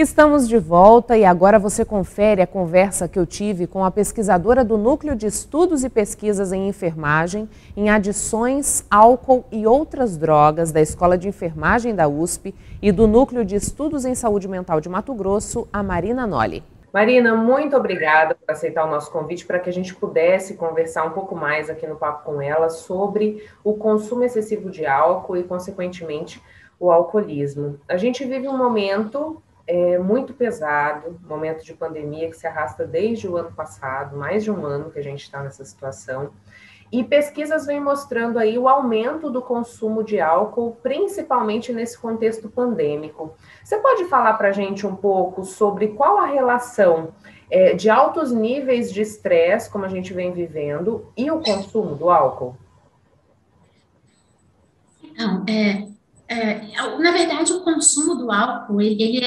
Estamos de volta e agora você confere a conversa que eu tive com a pesquisadora do Núcleo de Estudos e Pesquisas em Enfermagem, em Adições, Álcool e Outras Drogas da Escola de Enfermagem da USP e do Núcleo de Estudos em Saúde Mental de Mato Grosso, a Marina Nolli. Marina, muito obrigada por aceitar o nosso convite para que a gente pudesse conversar um pouco mais aqui no Papo com ela sobre o consumo excessivo de álcool e, consequentemente, o alcoolismo. A gente vive um momento muito pesado, momento de pandemia que se arrasta desde o ano passado, mais de um ano que a gente está nessa situação, e pesquisas vêm mostrando aí o aumento do consumo de álcool, principalmente nesse contexto pandêmico. Você pode falar para a gente um pouco sobre qual a relação de altos níveis de estresse, como a gente vem vivendo, e o consumo do álcool? Então, na verdade, o consumo do álcool, ele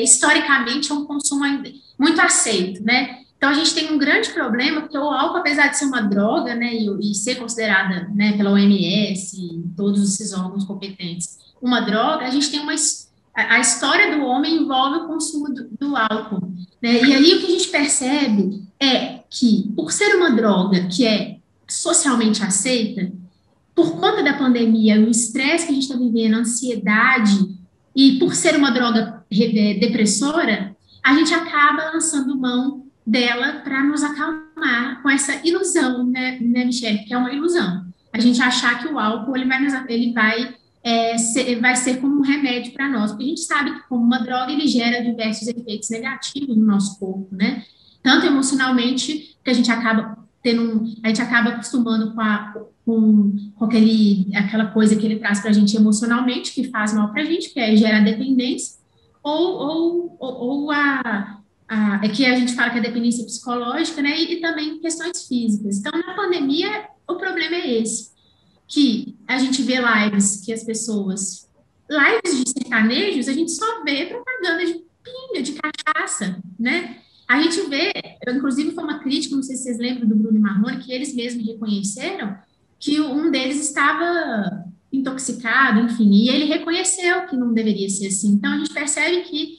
historicamente, é um consumo muito aceito, né? Então, a gente tem um grande problema, porque o álcool, apesar de ser uma droga, né, e ser considerada, né, pela OMS e todos esses órgãos competentes, uma droga, a gente tem a história do homem envolve o consumo do álcool, né? E aí o que a gente percebe é que, por ser uma droga que é socialmente aceita, por conta da pandemia, o estresse que a gente está vivendo, a ansiedade, e por ser uma droga depressora, a gente acaba lançando mão dela para nos acalmar com essa ilusão, né, Michele, que é uma ilusão. A gente achar que o álcool vai ser como um remédio para nós, porque a gente sabe que como uma droga ele gera diversos efeitos negativos no nosso corpo, né? Tanto emocionalmente, que a gente acaba acostumando com aquela coisa que ele traz para a gente emocionalmente, que faz mal para a gente, que é gerar dependência, é que a gente fala que é dependência psicológica, né, e também questões físicas. Então, na pandemia, o problema é esse, que a gente vê lives de sertanejos, a gente só vê propaganda de pinga, de cachaça, né? A gente vê, inclusive foi uma crítica, não sei se vocês lembram do Bruno e Marrone, que eles mesmos reconheceram que um deles estava intoxicado, enfim, e ele reconheceu que não deveria ser assim. Então, a gente percebe que,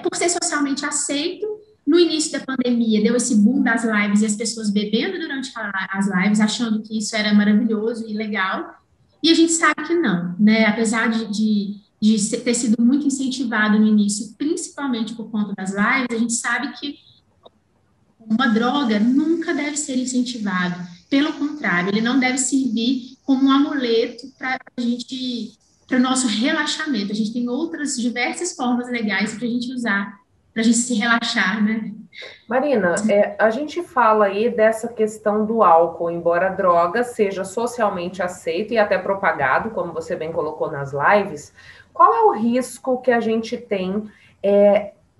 por ser socialmente aceito, no início da pandemia, deu esse boom das lives e as pessoas bebendo durante as lives, achando que isso era maravilhoso e legal, e a gente sabe que não, né? Apesar de ter sido muito incentivado no início, principalmente por conta das lives, a gente sabe que uma droga nunca deve ser incentivado. Pelo contrário, ele não deve servir como um amuleto para para o nosso relaxamento. A gente tem outras diversas formas legais para a gente usar, para a gente se relaxar, né? Marina, a gente fala aí dessa questão do álcool, embora a droga seja socialmente aceita e até propagado, como você bem colocou nas lives, qual é o risco que a gente tem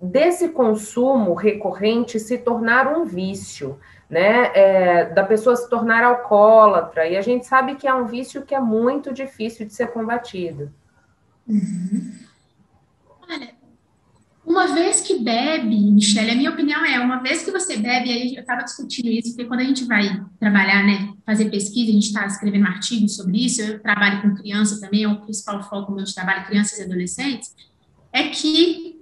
desse consumo recorrente se tornar um vício, né? Da pessoa se tornar alcoólatra, e a gente sabe que é um vício que é muito difícil de ser combatido. Uhum. Olha, uma vez que bebe, Michelle, a minha opinião uma vez que você bebe, aí eu estava discutindo isso, porque quando a gente vai trabalhar, né, fazer pesquisa, a gente está escrevendo artigos sobre isso, eu trabalho com criança também, é o principal foco do meu trabalho, crianças e adolescentes, é que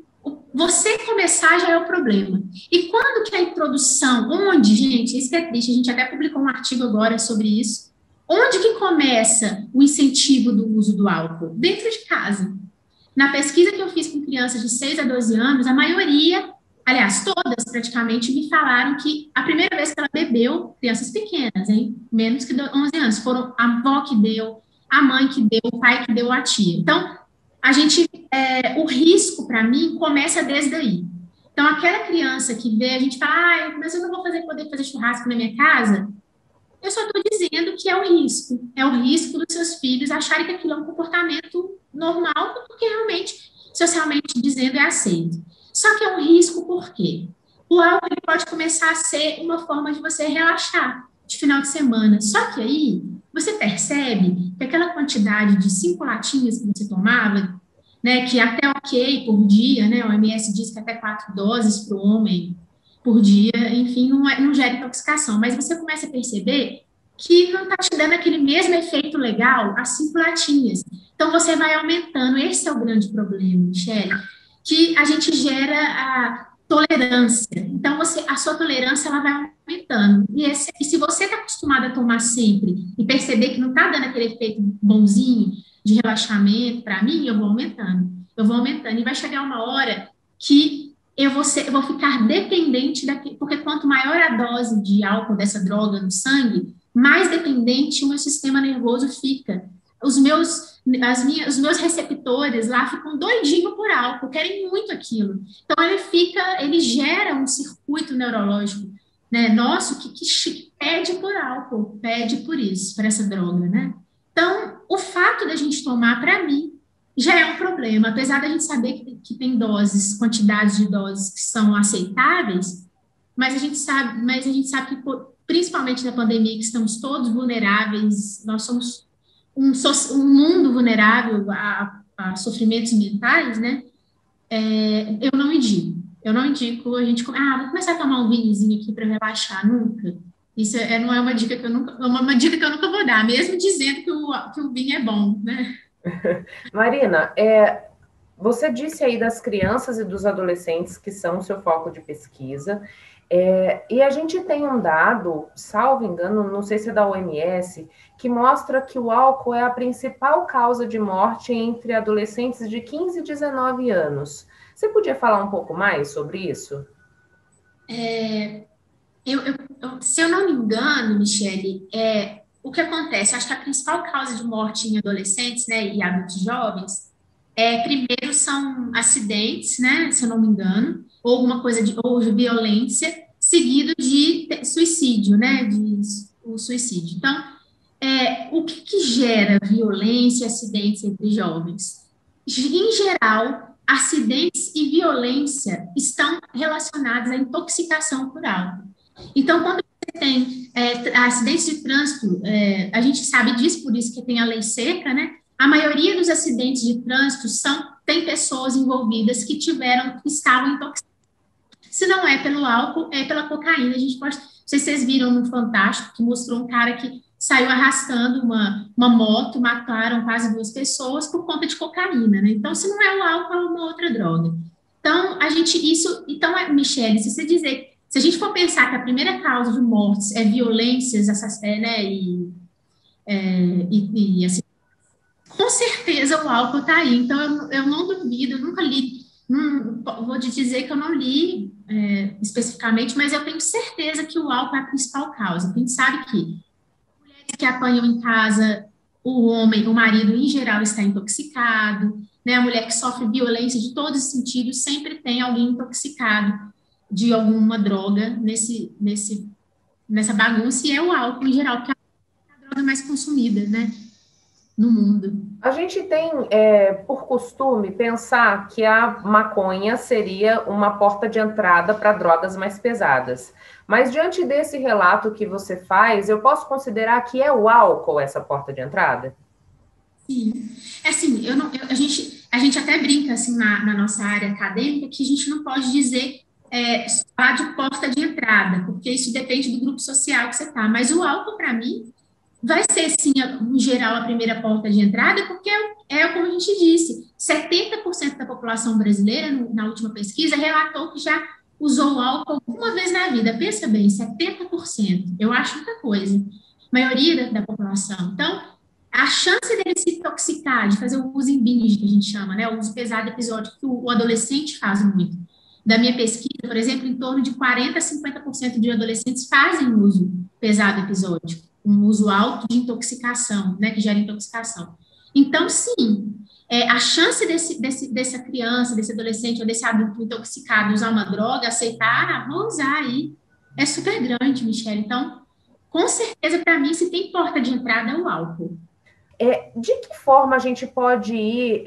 você começar já é o problema. E quando que a introdução, onde, gente, isso que é triste, a gente até publicou um artigo agora sobre isso, onde que começa o incentivo do uso do álcool? Dentro de casa. Na pesquisa que eu fiz com crianças de 6 a 12 anos, a maioria, aliás, todas praticamente, me falaram que a primeira vez que ela bebeu, crianças pequenas, hein, menos que 11 anos, foram a avó que deu, a mãe que deu, o pai que deu, a tia. Então, o risco para mim começa desde aí. Então, aquela criança que vê, a gente fala, mas eu não vou poder fazer churrasco na minha casa. Eu só estou dizendo que é o risco dos seus filhos acharem que aquilo é um comportamento normal, porque realmente, socialmente dizendo, é aceito. Só que é um risco por quê? O álcool ele pode começar a ser uma forma de você relaxar de final de semana. Só que aí você percebe que aquela quantidade de 5 latinhas que você tomava, né, que até ok por dia, né, o OMS diz que até 4 doses para o homem por dia, enfim, não gera intoxicação, mas você começa a perceber que não está te dando aquele mesmo efeito legal, as 5 latinhas. Então, você vai aumentando, esse é o grande problema, Michele. que a gente gera a tolerância. Então, a sua tolerância ela vai aumentando. E se você está acostumado a tomar sempre e perceber que não está dando aquele efeito bonzinho de relaxamento, para mim, eu vou aumentando. Eu vou aumentando. E vai chegar uma hora que eu vou ficar dependente daquilo, porque quanto maior a dose de álcool dessa droga no sangue, mais dependente o meu sistema nervoso fica. Os meus receptores lá ficam doidinhos por álcool, querem muito aquilo. Então ele gera um circuito neurológico, né, nosso que pede por álcool, pede por isso, por essa droga, né? Então, o fato da gente tomar, para mim, já é um problema. Apesar da gente saber que tem doses, quantidades de doses que são aceitáveis, mas a gente sabe que, principalmente na pandemia, que estamos todos vulneráveis, nós somos um mundo vulnerável a sofrimentos mentais, né? Eu não indico. Eu não indico a gente, vou começar a tomar um vinhozinho aqui para relaxar, nunca. Isso não é uma dica que eu nunca, uma dica que eu nunca vou dar, mesmo dizendo que o vinho é bom, né? Marina, você disse aí das crianças e dos adolescentes que são o seu foco de pesquisa, e a gente tem um dado, salvo engano, não sei se é da OMS, que mostra que o álcool é a principal causa de morte entre adolescentes de 15 e 19 anos. Você podia falar um pouco mais sobre isso? Se eu não me engano, Michele, o que acontece? Acho que a principal causa de morte em adolescentes, né, e adultos jovens, primeiro são acidentes, né, se eu não me engano, ou alguma coisa ou de violência, seguido de suicídio, né, o suicídio. Então, o que gera violência e acidentes entre jovens? Em geral, acidentes e violência estão relacionados à intoxicação por álcool. Então, quando você tem acidentes de trânsito, a gente sabe disso, por isso que tem a lei seca, né? A maioria dos acidentes de trânsito tem pessoas envolvidas que estavam intoxicadas. Se não é pelo álcool, é pela cocaína. A gente pode. Não sei se vocês viram no Fantástico, que mostrou um cara que saiu arrastando uma moto, mataram quase 2 pessoas por conta de cocaína, né? Então, se não é o álcool, é uma outra droga. Então, Michele, se a gente for pensar que a primeira causa de mortes é violências, né, assim, com certeza o álcool está aí. Então, eu não duvido, eu nunca li, não, vou te dizer que eu não li especificamente, mas eu tenho certeza que o álcool é a principal causa. A gente sabe que mulheres que apanham em casa, o marido em geral está intoxicado, né? A mulher que sofre violência de todos os sentidos sempre tem alguém intoxicado de alguma droga nessa bagunça, e é o álcool em geral, que é a droga mais consumida, né, no mundo. A gente tem, por costume, pensar que a maconha seria uma porta de entrada para drogas mais pesadas. Mas, diante desse relato que você faz, eu posso considerar que é o álcool essa porta de entrada? Sim. Assim, a gente até brinca, assim, na nossa área acadêmica, que a gente não pode dizer, falar de porta de entrada, porque isso depende do grupo social que você está. Mas o álcool, para mim, vai ser, sim, em geral, a primeira porta de entrada, porque como a gente disse, 70% da população brasileira, na última pesquisa, relatou que já usou álcool alguma vez na vida. Pensa bem, 70%. Eu acho muita coisa. A maioria da população. Então, a chance dele se intoxicar, de fazer o uso em binge, que a gente chama, né, o uso pesado episódico, que o adolescente faz muito. Da minha pesquisa, por exemplo, em torno de 40% a 50% de adolescentes fazem uso pesado episódico, um uso alto de intoxicação, né, que gera intoxicação. Então, sim, a chance dessa criança, desse adolescente ou desse adulto intoxicado usar uma droga, aceitar, vou usar aí, é super grande, Michelle. Então, com certeza, para mim, se tem porta de entrada, é o álcool. De que forma a gente pode ir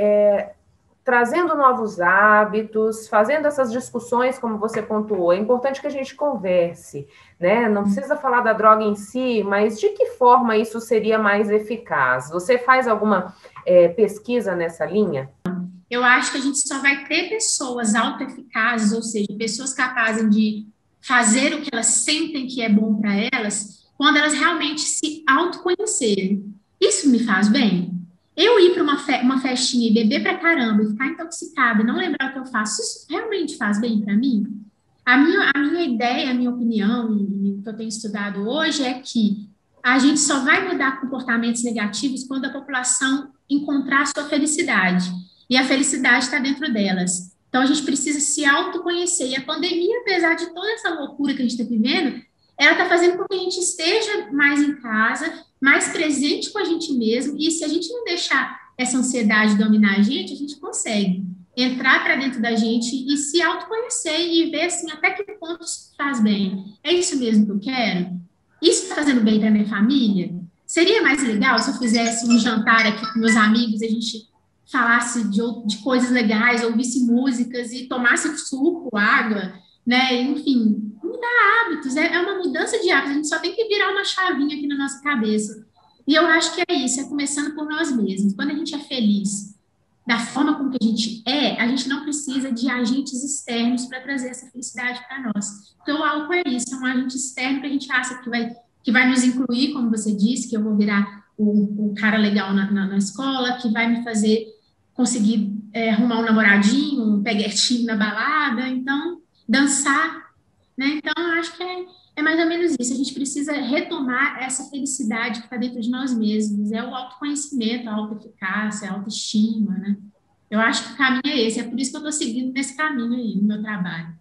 trazendo novos hábitos, fazendo essas discussões, como você pontuou? É importante que a gente converse, né? Não precisa falar da droga em si, mas de que forma isso seria mais eficaz? Você faz alguma pesquisa nessa linha? Eu acho que a gente só vai ter pessoas autoeficazes, ou seja, pessoas capazes de fazer o que elas sentem que é bom para elas, quando elas realmente se autoconhecerem. Isso me faz bem? Eu ir para uma festa festinha e beber pra caramba, e ficar intoxicada, e não lembrar o que eu faço, isso realmente faz bem para mim? A minha ideia, a minha opinião, e o que eu tenho estudado hoje é que a gente só vai mudar comportamentos negativos quando a população encontrar a sua felicidade. E a felicidade está dentro delas. Então, a gente precisa se autoconhecer. E a pandemia, apesar de toda essa loucura que a gente está vivendo, ela está fazendo com que a gente esteja mais em casa, mais presente com a gente mesmo. E se a gente não deixar essa ansiedade dominar a gente consegue entrar para dentro da gente e se autoconhecer e ver assim até que ponto isso faz bem. É isso mesmo que eu quero? Isso está fazendo bem para minha família? Seria mais legal se eu fizesse um jantar aqui com meus amigos, a gente falasse de coisas legais, ouvisse músicas e tomasse suco, água, né? Enfim, mudar hábitos, é uma mudança de hábitos, a gente só tem que virar uma chavinha aqui na nossa cabeça. E eu acho que é isso, é começando por nós mesmos. Quando a gente é feliz da forma como que a gente não precisa de agentes externos para trazer essa felicidade para nós. Então, o álcool é isso, é um agente externo que a gente acha que vai nos incluir, como você disse, que eu vou virar o cara legal na escola, que vai me fazer conseguir arrumar um namoradinho, um peguetinho na balada, então, dançar, né? Então, eu acho que é mais ou menos isso. A gente precisa retomar essa felicidade que está dentro de nós mesmos. É o autoconhecimento, a autoeficácia, a autoestima, né? Eu acho que o caminho é esse. É por isso que eu estou seguindo nesse caminho aí, no meu trabalho.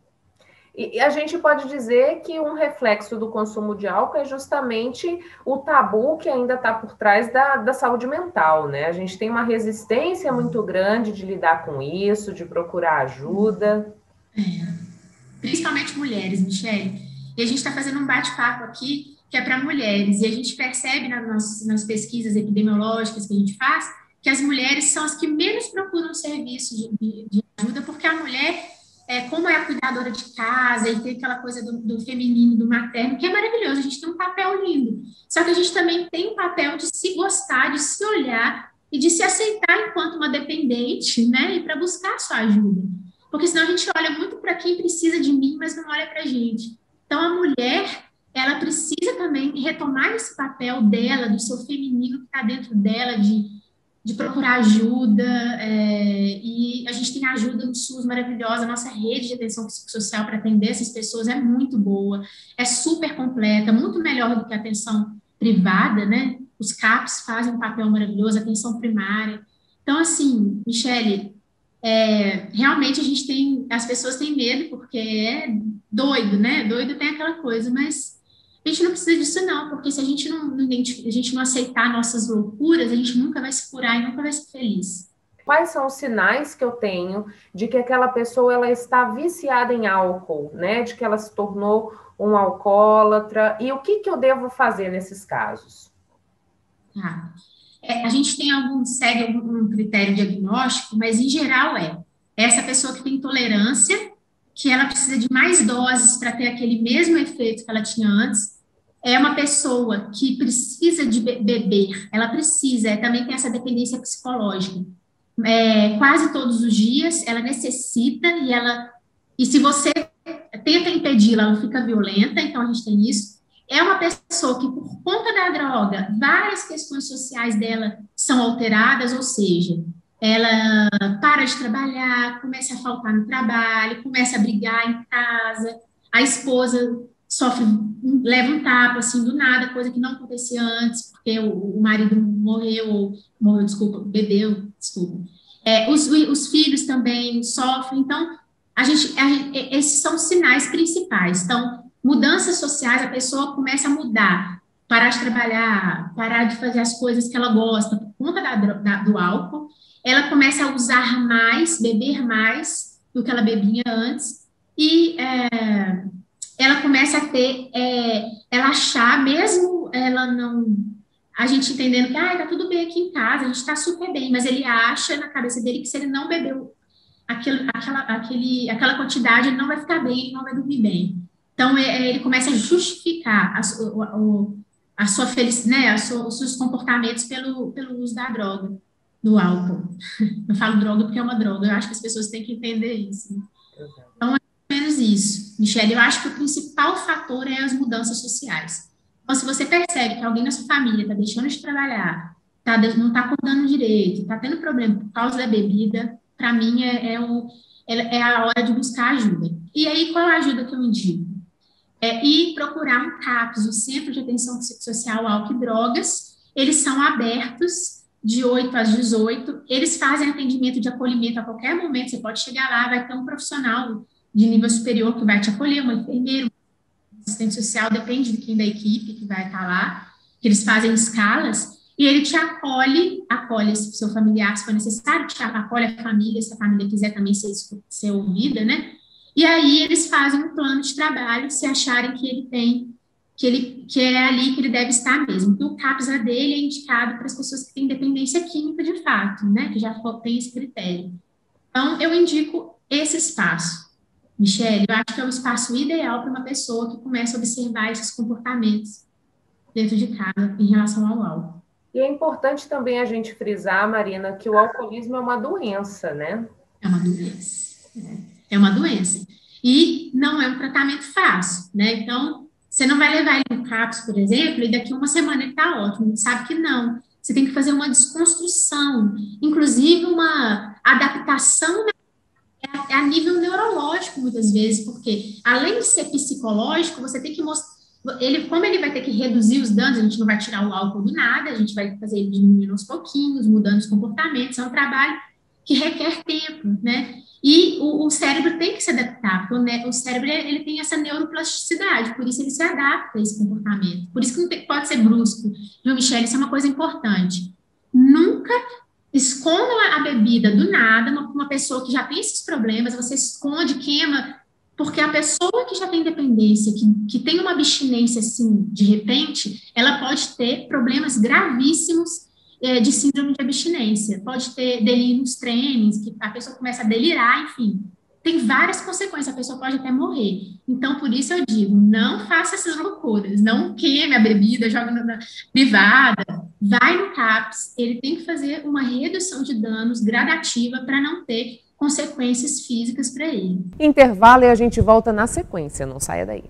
E a gente pode dizer que um reflexo do consumo de álcool é justamente o tabu que ainda está por trás da saúde mental, né? A gente tem uma resistência muito grande de lidar com isso, de procurar ajuda. Principalmente mulheres, Michele. E a gente está fazendo um bate-papo aqui que é para mulheres, e a gente percebe nas pesquisas epidemiológicas que a gente faz que as mulheres são as que menos procuram serviço de ajuda, porque a mulher, como é a cuidadora de casa, e tem aquela coisa do feminino, do materno, que é maravilhoso, a gente tem um papel lindo. Só que a gente também tem um papel de se gostar, de se olhar e de se aceitar enquanto uma dependente, né? E para buscar a sua ajuda. Porque senão a gente olha muito para quem precisa de mim, mas não olha para a gente. Então, a mulher, ela precisa também retomar esse papel dela, do seu feminino que está dentro dela, de procurar ajuda, e a gente tem ajuda no SUS maravilhosa, a nossa rede de atenção psicossocial para atender essas pessoas é muito boa, é super completa, muito melhor do que a atenção privada, né? Os CAPs fazem um papel maravilhoso, atenção primária. Então, assim, Michele, realmente as pessoas têm medo porque é doido, né? Doido tem aquela coisa, mas a gente não precisa disso não, porque se a gente a gente não aceitar nossas loucuras, a gente nunca vai se curar e nunca vai ser feliz. Quais são os sinais que eu tenho de que aquela pessoa ela está viciada em álcool, né? De que ela se tornou um alcoólatra, e o que eu devo fazer nesses casos? Tá? A gente segue algum critério diagnóstico, mas em geral essa pessoa que tem intolerância, que ela precisa de mais doses para ter aquele mesmo efeito que ela tinha antes, é uma pessoa que precisa de beber, ela precisa, também tem essa dependência psicológica. Quase todos os dias, ela necessita e se você tenta impedi-la, ela fica violenta, então a gente tem isso. É uma pessoa que, por conta da droga, várias questões sociais dela são alteradas, ou seja, ela para de trabalhar, começa a faltar no trabalho, começa a brigar em casa, a esposa leva um tapa, assim, do nada, coisa que não acontecia antes, porque o marido morreu, desculpa, bebeu, desculpa. Os filhos também sofrem, então, esses são os sinais principais. Então, mudanças sociais, a pessoa começa a mudar, parar de trabalhar, parar de fazer as coisas que ela gosta por conta do álcool, ela começa a usar mais, beber mais do que ela bebia antes, e ela começa a ela achar, mesmo ela não, a gente entendendo que, tá tudo bem aqui em casa, a gente tá super bem, mas ele acha na cabeça dele que se ele não bebeu aquela quantidade, ele não vai ficar bem, ele não vai dormir bem. Então, ele começa a justificar a sua felicidade, né, os seus comportamentos pelo uso da droga, do álcool. Eu falo droga porque é uma droga, eu acho que as pessoas têm que entender isso. Né? Então, é menos isso. Michele, eu acho que o principal fator é as mudanças sociais. Então, se você percebe que alguém na sua família está deixando de trabalhar, não está acordando direito, está tendo problema por causa da bebida, para mim é a hora de buscar ajuda. E aí, qual é a ajuda que eu indico? É ir procurar um CAPS, o Centro de Atenção Psicossocial, Álcool e Drogas. Eles são abertos de 8 às 18, eles fazem atendimento de acolhimento a qualquer momento, você pode chegar lá, vai ter um profissional de nível superior que vai te acolher, uma enfermeira, um assistente social, depende de quem da equipe que vai estar lá, que eles fazem escalas, e ele te acolhe seu familiar, se for necessário, te acolhe a família, se a família quiser também ser ouvida, né? E aí eles fazem um plano de trabalho se acharem que ele tem, que é ali que ele deve estar mesmo. Então, o CAPS-A dele é indicado para as pessoas que têm dependência química de fato, né? Que já tem esse critério. Então, eu indico esse espaço. Michele, eu acho que é o espaço ideal para uma pessoa que começa a observar esses comportamentos dentro de casa em relação ao álcool. E é importante também a gente frisar, Marina, que o alcoolismo é uma doença, né? É uma doença. É uma doença. E não é um tratamento fácil, né? Então, você não vai levar ele no CAPS, por exemplo, e daqui uma semana ele está ótimo. A gente sabe que não. Você tem que fazer uma desconstrução, inclusive uma adaptação a nível neurológico, muitas vezes, porque além de ser psicológico, você tem que mostrar. Como ele vai ter que reduzir os danos, a gente não vai tirar o álcool do nada, a gente vai fazer ele diminuir aos pouquinhos, mudando os comportamentos. É um trabalho que requer tempo, né? E o cérebro tem que se adaptar, porque o cérebro ele tem essa neuroplasticidade, por isso ele se adapta a esse comportamento. Por isso que não pode ser brusco. Viu, Michele? Isso é uma coisa importante. Nunca escondam a bebida do nada, uma pessoa que já tem esses problemas, você esconde, queima, porque a pessoa que já tem dependência, que tem uma abstinência assim, de repente, ela pode ter problemas gravíssimos de síndrome de abstinência, pode ter delírios tremens, que a pessoa começa a delirar, enfim. Tem várias consequências, a pessoa pode até morrer. Então, por isso eu digo, não faça essas loucuras, não queime a bebida, joga na privada, vai no CAPS, ele tem que fazer uma redução de danos gradativa para não ter consequências físicas para ele. Intervalo e a gente volta na sequência, não saia daí.